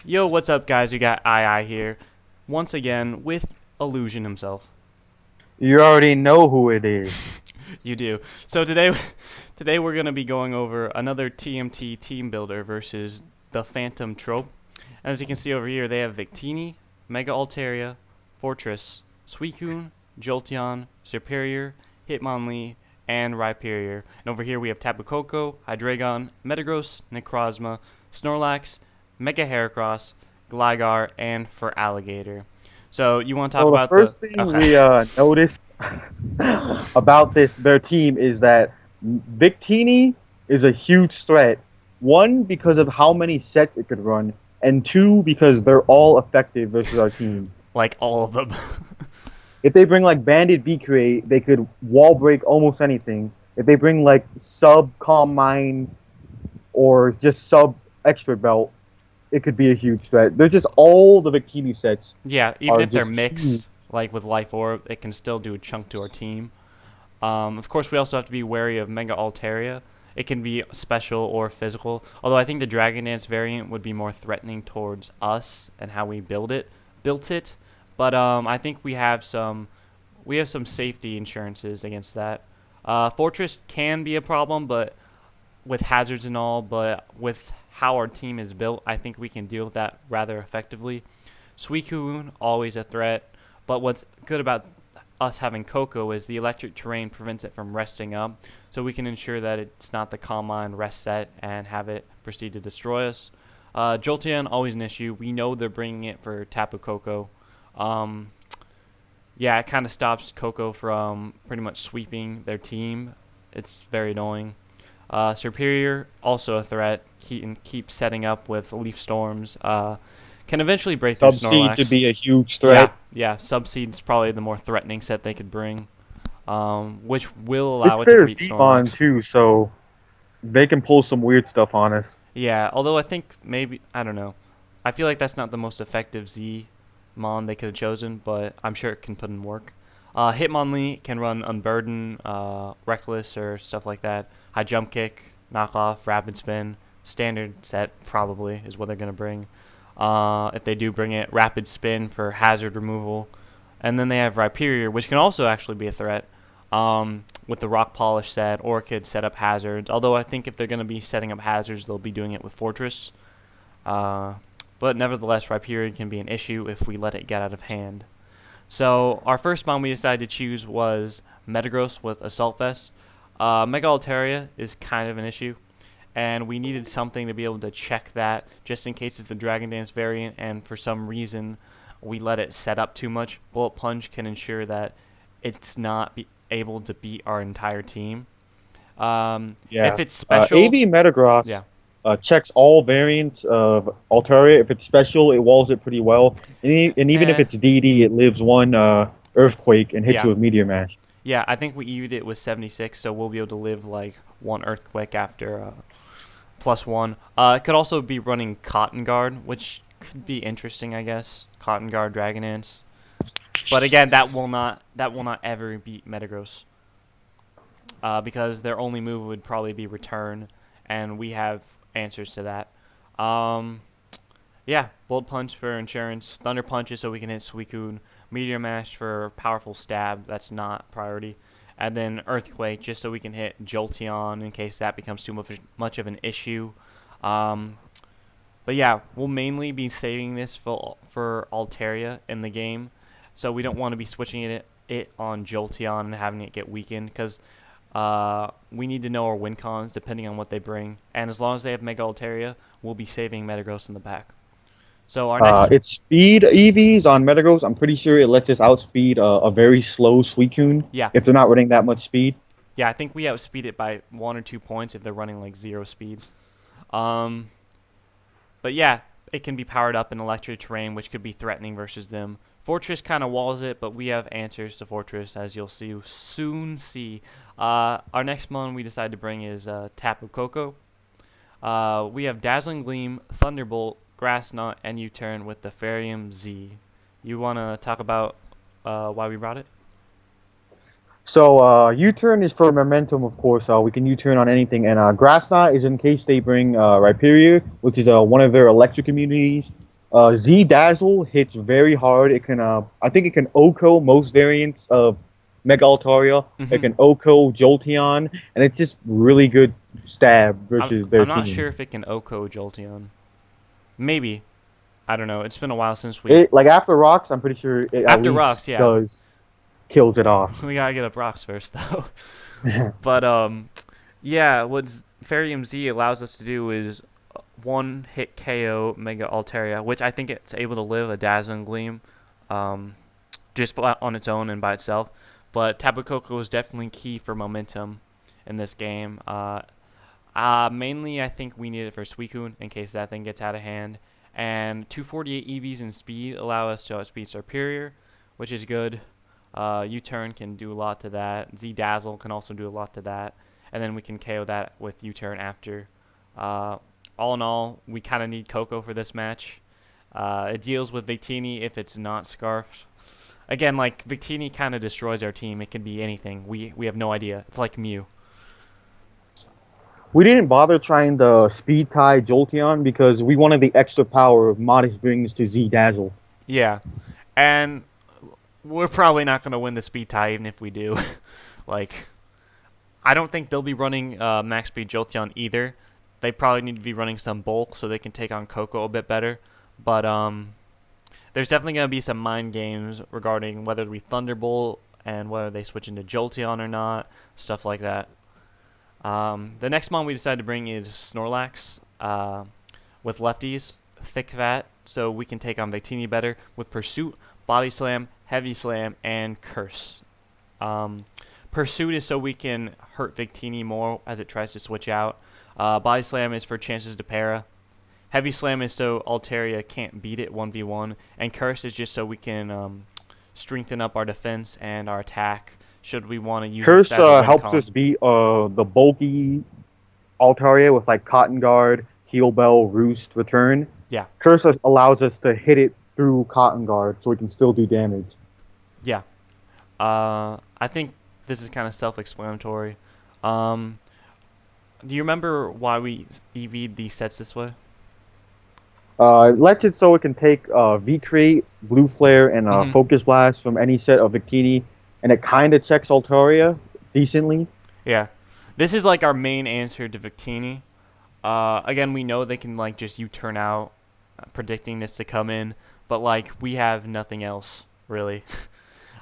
Yo, what's up, guys? You got II here, once again with Illusion himself. You already know who it is. You do. So today, today we're gonna be going over another TMT team builder versus the Phantom Trope. And as you can see over here, they have Victini, Mega Altaria, Fortress, Suicune, Jolteon, Superior, Hitmonlee, and Rhyperior. And over here we have Tapu Koko, Hydreigon, Metagross, Necrozma, Snorlax, Mega Heracross, Gligar, and for Alligator. So you want to talk So the about the? first thing Okay. we noticed about their team is that Victini is a huge threat. One, because of how many sets it could run, and two, because they're all effective versus our team. Like all of them. If they bring like Bandit B-Create, they could wall break almost anything. If they bring like sub Calm Mind or just sub Expert Belt, it could be a huge threat. They're just all the Victini sets Yeah, even are if they're just huge. mixed, like with Life Orb, it can still do a chunk to our team. Of course, we also have to be wary of Mega Altaria. It can be special or physical. Although I think the Dragon Dance variant would be more threatening towards us and how we built it. But I think we have some safety insurances against that. Fortress can be a problem, but with hazards and all. But with how our team is built, I think we can deal with that rather effectively. Suicune, always a threat. But what's good about us having Coco is the electric terrain prevents it from resting up, so we can ensure that it's not the Calm Mind rest set and have it proceed to destroy us. Jolteon, always an issue. We know they're bringing it for Tapu Koko. Um, yeah, it kind of stops Coco from pretty much sweeping their team. It's very annoying. Superior, also a threat. He can keep setting up with Leaf Storms. Can eventually break through Subseed could Snorlax. be a huge Yeah, threat. yeah. Subseed's probably the more threatening set they could bring, which will allow It's it to fair defeat Zebon Snorlax. too, so they can pull some weird stuff on us. Yeah, although I think maybe I don't know. I feel like that's not the most effective Z Mon they could have chosen, but I'm sure it can put in work. Hitmonlee can run Unburden, Reckless, or stuff like that. High Jump Kick, Knockoff, Rapid Spin, Standard set probably is what they're gonna bring. If they do bring it, Rapid Spin for hazard removal, and then they have Rhyperior, which can also actually be a threat. With the Rock Polish set, or could set up hazards. Although I think if they're going to be setting up hazards, they'll be doing it with Fortress. Uh, but nevertheless, Rhyperior can be an issue if we let it get out of hand. So our first bomb we decided to choose was Metagross with Assault Vest. Mega Altaria is kind of an issue, and we needed something to be able to check that just in case it's the Dragon Dance variant and for some reason we let it set up too much. Bullet Punch can ensure that it's not able to beat our entire team. Yeah. If it's special, AV Metagross yeah, checks all variants of Altaria. If it's special, it walls it pretty well. And even if eh, it's DD, it lives one Earthquake and hits yeah, you with Meteor Mash. yeah. I think we EV'd it with 76, so we'll be able to live like one Earthquake after +1. It could also be running Cotton Guard, which could be interesting, I guess. Cotton Guard, Dragon Dance. But again, that will not ever beat Metagross, because their only move would probably be Return, and we have answers to that. Um, yeah, Bolt Punch for insurance, Thunder Punches so we can hit Suicune, Meteor Mash for powerful stab, that's not priority, and then Earthquake just so we can hit Jolteon in case that becomes too much of an issue. Um, but yeah, we'll mainly be saving this for Altaria in the game, so we don't want to be switching it on Jolteon and having it get weakened because we need to know our win cons depending on what they bring, and as long as they have Mega Altaria, we'll be saving Metagross in the back. So our next, Its speed EVs on Metagross, I'm pretty sure it lets us outspeed a very slow Suicune yeah, if they're not running that much speed. yeah, I think we outspeed it by 1 or 2 points if they're running like 0 speed. Um, But yeah, it can be powered up in electric terrain, which could be threatening versus them. Fortress kind of walls it, but we have answers to Fortress, as you'll soon see. Our next one we decided to bring is Tapu Koko. We have Dazzling Gleam, Thunderbolt, Grass Knot, and U-Turn with the Farium Z. You want to talk about why we brought it? So U-turn is for momentum, of course. We can U-turn on anything, and Grass Knot is in case they bring Rhyperior, which is one of their electric immunities. Z Dazzle hits very hard. It can I think it can OHKO most variants of Mega Altaria. It Hmm. can OHKO Jolteon, and it's just really good stab I'm versus their I'm not team. sure if it can OHKO Jolteon. Maybe. I don't know. It's been a while since we. It like after rocks, I'm pretty sure it at After least rocks, yeah. does kills it off. We gotta get up rocks first, though. But yeah. What Farium Z allows us to do is one hit KO Mega Altaria, which I think it's able to live a Dazzling Gleam, um, just on its own and by itself. But Tapu Koko is definitely key for momentum in this game. Mainly, I think we need it for Suicune in case that thing gets out of hand. And 248 EVs in speed allow us to outspeed Superior, which is good. U-Turn can do a lot to that. Z-Dazzle can also do a lot to that. And then we can KO that with U-Turn after. Uh, all in all, we kind of need Coco for this match. It deals with Victini if it's not Scarfed. Again, like, Victini kind of destroys our team. It can be anything. We have no idea. It's like Mew. We didn't bother trying the speed tie Jolteon because we wanted the extra power Modest brings to Z Dazzle. Yeah. And we're probably not going to win the speed tie even if we do. Like, I don't think they'll be running max speed Jolteon either. They probably need to be running some bulk so they can take on Coco a bit better. But there's definitely going to be some mind games regarding whether we Thunderbolt and whether they switch into Jolteon or not, stuff like that. The next mon we decided to bring is Snorlax with lefties, thick fat, so we can take on Victini better with Pursuit, Body Slam, Heavy Slam, and Curse. Pursuit is so we can hurt Victini more as it tries to switch out. Body Slam is for chances to para. Heavy Slam is so Altaria can't beat it 1v1. And Curse is just so we can strengthen up our defense and our attack should we want to use this Curse as a win helps us con. beat the bulky Altaria with like Cotton Guard, Heal Bell, Roost, Return. Yeah, Curse allows us to hit it through Cotton Guard so we can still do damage. yeah. I think this is kind of self-explanatory. Um, do you remember why we EV'd these sets this way? Lets it so it can take V-Create, Blue Flare, and Hmm. Focus Blast from any set of Victini, and it kind of checks Altaria decently. Yeah. This is like our main answer to Victini. Again, we know they can like just U-turn out, predicting this to come in, but like we have nothing else really.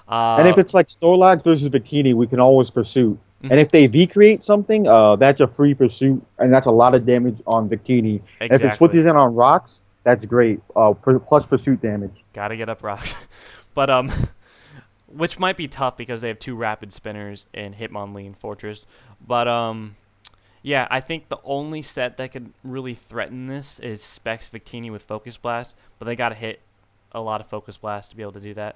And uh, if it's like Snorlax versus Bikini, we can always Pursuit. And mhm, if they V-Create something, that's a free Pursuit, and that's a lot of damage on Bikini. And if it exactly. switches in on Rocks, that's great. Plus Pursuit damage. Gotta get up rocks, but which might be tough because they have two rapid spinners in Hitmonlee and Fortress. But yeah, I think the only set that could really threaten this is Specs Victini with Focus Blast, but they gotta hit a lot of Focus Blast to be able to do that.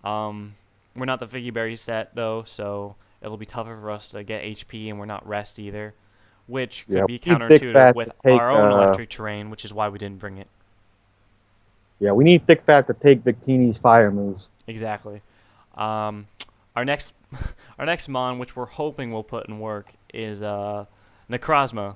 Um, we're not the Figgy Berry set though, so it'll be tougher for us to get HP, and we're not Rest either, which could Yeah, be we need Thick counterintuitive Fat with to take. our own electric terrain, which is why we didn't bring it. Yeah, we need Thick Fat to take Bikini's fire moves. Exactly. Um, our next our next mon, which we're hoping will put in work, is Necrozma,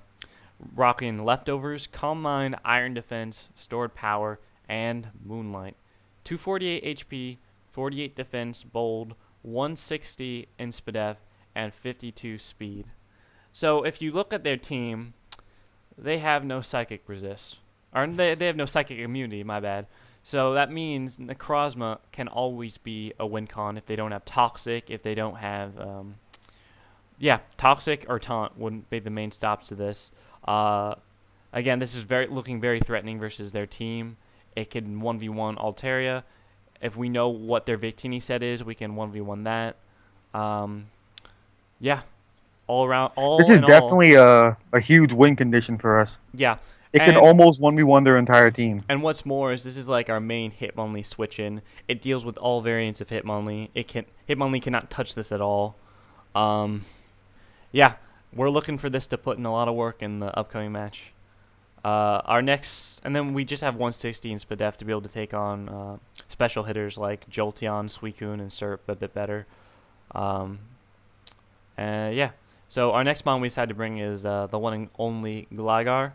rocking leftovers, Calm Mind, Iron Defense, Stored Power, and Moonlight. 248 HP, 48 Defense, Bold, 160 Inspidef, and 52 Speed. So if you look at their team, they have no Psychic Resist. Or they have no Psychic Immunity, my bad. So that means Necrozma can always be a win con if they don't have Toxic, if they don't have yeah, Toxic or Taunt wouldn't be the main stops to this. Uh, Again, this is looking very threatening versus their team. It can 1v1 Altaria. If we know what their Victini set is, we can 1v1 that. Um, yeah, This all is in all, definitely a huge win condition for us. yeah. It can And almost 1v1 their entire team. what's more is this is like our main Hitmonlee switch in. It deals with all variants of Hitmonlee. Hitmonlee cannot touch this at all. Um, yeah, we're looking for this to put in a lot of work in the upcoming match. Our next, and then we just have 160 in Spadef to be able to take on special hitters like Jolteon, Suicune, and Serp a bit better. Um, yeah, so our next mon we decided to bring is the one and only Gligar.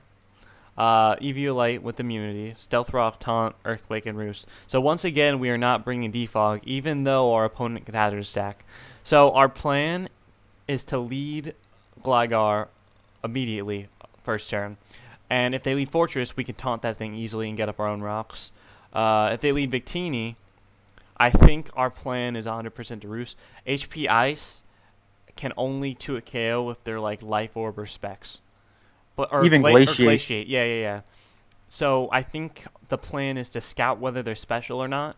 Eviolite with immunity, Stealth Rock, Taunt, Earthquake, and Roost. So once again, we are not bringing Defog, even though our opponent could hazard stack. So our plan is to lead Gligar immediately, first turn. And if they lead Fortress, we can taunt that thing easily and get up our own rocks. If they lead Victini, I think our plan is 100% to Roost. HP Ice can only 2-hit KO if they're like Life Orb or Specs. Or Even or Glaciate. Glaciate. Yeah. So I think the plan is to scout whether they're special or not.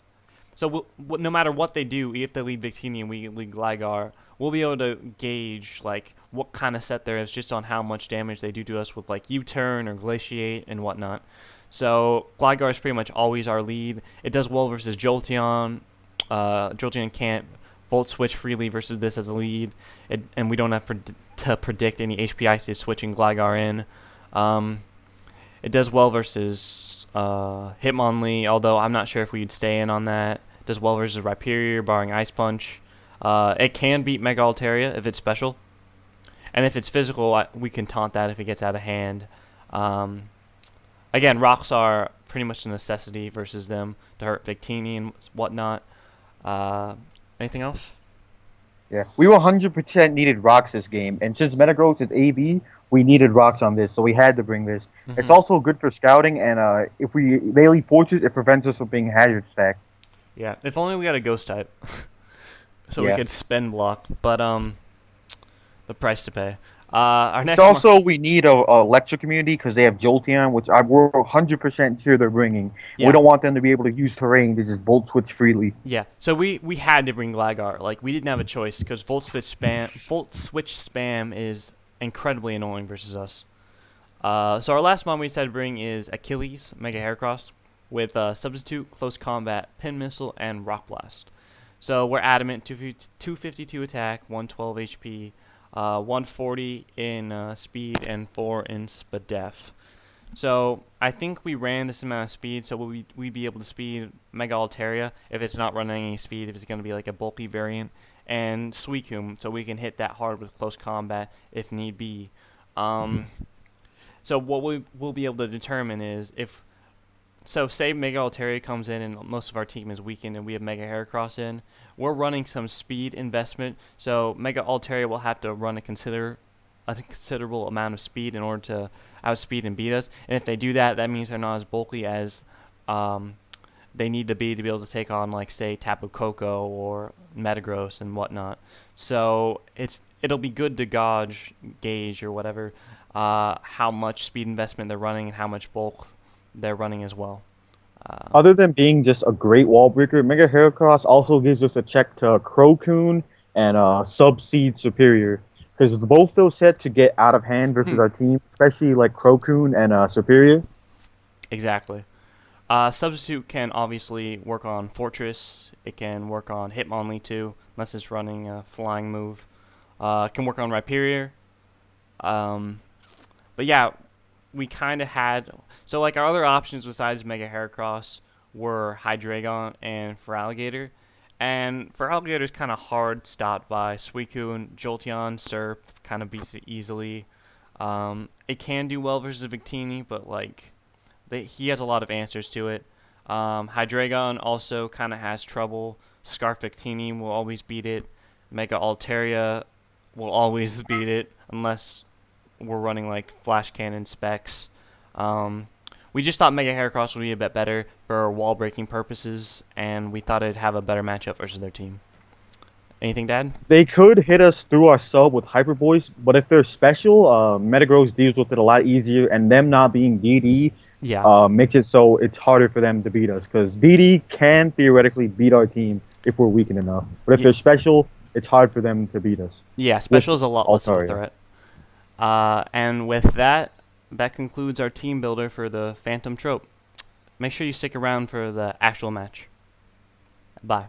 So no matter what they do, if they lead Victini and we lead Gligar, we'll be able to gauge like what kind of set there is just on how much damage they do to us with like U-turn or Glaciate and whatnot. So Gligar is pretty much always our lead. It does well versus Jolteon. Jolteon can't Volt Switch freely versus this as a lead, and we don't have to predict any HP Ices switching Gligar in. It does well versus Hitmonlee, although I'm not sure if we'd stay in on that. It does well versus Rhyperior, barring Ice Punch. It can beat Mega Altaria if it's special. And if it's physical, we can taunt that if it gets out of hand. Again, rocks are pretty much a necessity versus them to hurt Victini and whatnot. Anything else? Yeah, we 100% needed rocks this game, and since Metagross is AB, we needed rocks on this, so we had to bring this. Mm-hmm. It's also good for scouting, and if they lead Fortress, it prevents us from being hazard stacked. Yeah, if only we got a Ghost type, so we Yeah. could spend block. But the price to pay. Our next Also, we need a electric community because they have Jolteon, which we're 100% sure they're bringing. Yeah. We don't want them to be able to use terrain to just Volt Switch freely. Yeah, so we had to bring Gligar. Like, we didn't have a choice because Volt Switch spam is incredibly annoying versus us. So our last mon we decided to bring is Achilles, Mega Heracross, with Substitute, Close Combat, Pin Missile, and Rock Blast. So we're adamant, 252 attack, 112 HP, 140 in speed, and 4 in Spadef. So I think we ran this amount of speed, so we'd be able to speed Mega Altaria if it's not running any speed, if it's going to be like a bulky variant, and Suicune, so we can hit that hard with close combat if need be. So what we'll be able to determine is say Mega Altaria comes in and most of our team is weakened and we have Mega Heracross in, we're running some speed investment, so Mega Altaria will have to run a considerable amount of speed in order to outspeed and beat us. And if they do that, that means they're not as bulky as they need to be able to take on, like, say, Tapu Koko or Metagross and whatnot. So it'll be good to gauge or whatever how much speed investment they're running and how much bulk they're running as well. Other than being just a great wall breaker, Mega Heracross also gives us a check to Crocoon and Subseed Superior. Because both those sets could get out of hand versus our team, especially like Crocoon and Superior. Exactly. Substitute can obviously work on Fortress. It can work on Hitmonlee too, unless it's running a flying move. It can work on Rhyperior. But yeah, we kind of had... So like our other options besides Mega Heracross were Hydreigon and Feraligatr. And Feraligator's kind of hard stopped by Suicune, Jolteon, Serp, kind of beats it easily. It can do well versus Victini, but like he has a lot of answers to it. Hydreigon also kind of has trouble. Scarf Victini will always beat it. Mega Altaria will always beat it unless we're running like Flash Cannon specs. We just thought Mega Heracross would be a bit better for wall breaking purposes, and we thought it'd have a better matchup versus their team. Anything, Dad? They could hit us through our sub with Hyper Voice, but if they're special, Metagross deals with it a lot easier, and them not being DD makes it so it's harder for them to beat us, because DD can theoretically beat our team if we're weakened enough. But if they're special, it's hard for them to beat us. Yeah, special is a lot less of a threat. And with that concludes our team builder for the Phantom Troupe. Make sure you stick around for the actual match. Bye.